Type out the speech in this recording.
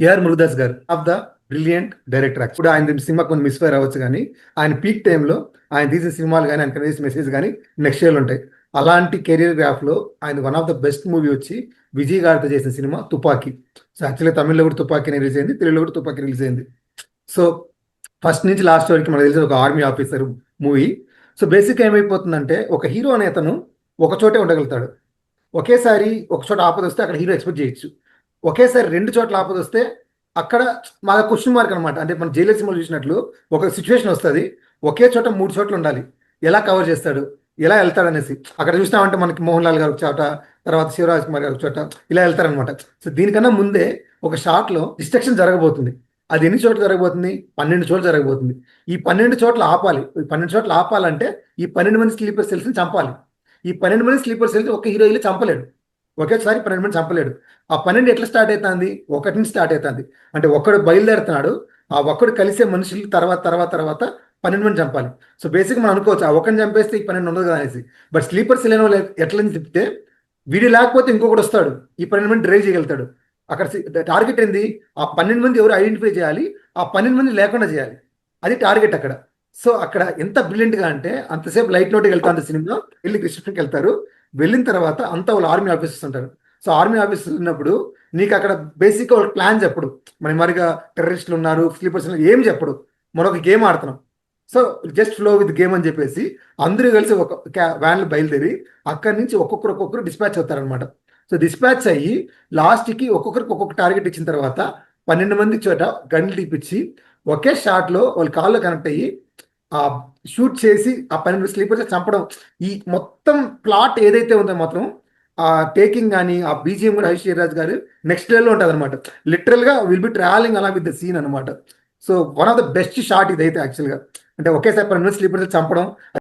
AR Murugadoss గారు of the brilliant director. ఇప్పుడు ఆయన సినిమా కొన్ని మిస్ఫైర్ అవ్వచ్చు, కానీ ఆయన పీక్ టైంలో ఆయన తీసిన సినిమాలు కానీ ఆయన కనీసం మెసేజ్ కానీ నెక్స్ట్ ఇయర్లో ఉంటాయి. అలాంటి కెరీర్ గ్రాఫ్లో ఆయన one of the best movie వచ్చి విజయ్ గారితో చేసిన సినిమా తుపాకీ. సో యాక్చువల్గా తమిళ్లో కూడా తుపాకీ రిలీజ్ అయింది, తెలుగులో కూడా తుపాకీ రిలీజ్ అయింది. సో ఫస్ట్ నుంచి లాస్ట్ వరకు మనకు తెలిసిన ఒక army officer movie. So basic ఏమైపోతుందంటే, ఒక హీరో అనే అతను ఒక చోటే ఉండగలుగుతాడు. ఒకేసారి ఒక చోట ఆపద వస్తే అక్కడ హీరో ఎక్స్పెక్ట్ చేయొచ్చు. ఒకేసారి రెండు చోట్ల ఆపద వస్తే అక్కడ మా క్వశ్చన్ మార్క్ అనమాట. అంటే మన జైలర్ సినిమాలు చూసినట్లు ఒక సిచ్యువేషన్ వస్తుంది, ఒకే చోట మూడు చోట్ల ఉండాలి, ఎలా కవర్ చేస్తాడు, ఎలా వెళ్తాడు అనేసి. అక్కడ చూసినామంటే మనకి మోహన్ లాల్ గారు ఒక చోట, తర్వాత శివరాజ్ కుమార్ గారు ఒక చోట, ఇలా వెళ్తారనమాట. సో దీనికన్నా ముందే ఒక షాట్లో డిస్ట్రక్షన్ జరగబోతుంది. అది ఎన్ని చోట్ల జరగబోతుంది? 12 చోట్ల జరగబోతుంది. ఈ 12 చోట్ల ఆపాలి. ఈ 12 చోట్ల ఆపాలంటే ఈ 12 మంది స్లీపర్ సెల్స్ని చంపాలి. ఈ 12 మంది స్లీపర్ సెల్స్ ఒక హీరో వెళ్ళి చంపలేడు, ఒకేసారి 12 మంది చంపలేడు. ఆ 12 ఎట్లా స్టార్ట్ అవుతుంది? ఒకటి నుంచి స్టార్ట్ అవుతుంది. అంటే ఒక్కడు బయలుదేరుతున్నాడు, ఆ ఒక్కడు కలిసే మనుషులు తర్వాత తర్వాత తర్వాత 12 మంది చంపాలి. సో బేసిక్ మనం అనుకోవచ్చు, ఆ ఒక్కడిని చంపేస్తే ఈ 12 ఉండదు కదా అనేసి. బట్ స్లీపర్ సెల్ అనే వాళ్ళు ఎట్లని చెప్తే, వీడి లేకపోతే ఇంకొకటి వస్తాడు, ఈ 12 మంది డ్రైవ్ చేయగలుగుతాడు. అక్కడ టార్గెట్ ఏంది? ఆ 12 మంది ఎవరు ఐడెంటిఫై చేయాలి, ఆ 12 మంది లేకుండా చేయాలి. అది టార్గెట్ అక్కడ. సో అక్కడ ఎంత బ్రిలియంట్గా అంటే, అంతసేపు లైట్ నోట్కి వెళ్తారు సినిమా, వెళ్ళి రిసెప్షన్కి వెళ్తారు. వెళ్ళిన తర్వాత అంతా వాళ్ళు ఆర్మీ ఆఫీసర్స్ ఉంటారు. సో ఆర్మీ ఆఫీసర్స్ ఉన్నప్పుడు నీకు అక్కడ బేసిక్గా వాళ్ళకి ప్లాన్ చెప్పడు. మన మరిగా టెర్రరిస్టులు ఉన్నారు, స్లీపర్స్ ఉన్నారు, ఏం చెప్పడు. మరొక గేమ్ ఆడుతున్నాం, so just flow with game అని చెప్పేసి అందరూ కలిసి ఒక వ్యాన్లు బయలుదేరి అక్కడి నుంచి ఒక్కొక్కరు డిస్పాచ్ అవుతారనమాట. సో డిస్పాచ్ అయ్యి లాస్ట్కి ఒక్కొక్కరికి ఒక్కొక్క టార్గెట్ ఇచ్చిన తర్వాత 12 మంది చోట గన్లు తీపిచ్చి ఒకే షాట్లో వాళ్ళ కాల్లో కనెక్ట్ అయ్యి ఆ షూట్ చేసి ఆ 12 స్లీపర్స్ చంపడం. ఈ మొత్తం ప్లాట్ ఏదైతే ఉందో మాత్రం ఆ టేకింగ్ కానీ ఆ బీజిఎం కూడా హరీష్ రాజ్ గారు నెక్స్ట్ లెవెల్లో ఉంటుంది అనమాట. లిటరల్గా విల్ బి ట్రావెలింగ్ అలా విత్ ద సీన్ అనమాట. So one of the best shot ఇదైతే యాక్చువల్గా. అంటే ఒకేసారి 12 స్లీపర్స్ చంపడం.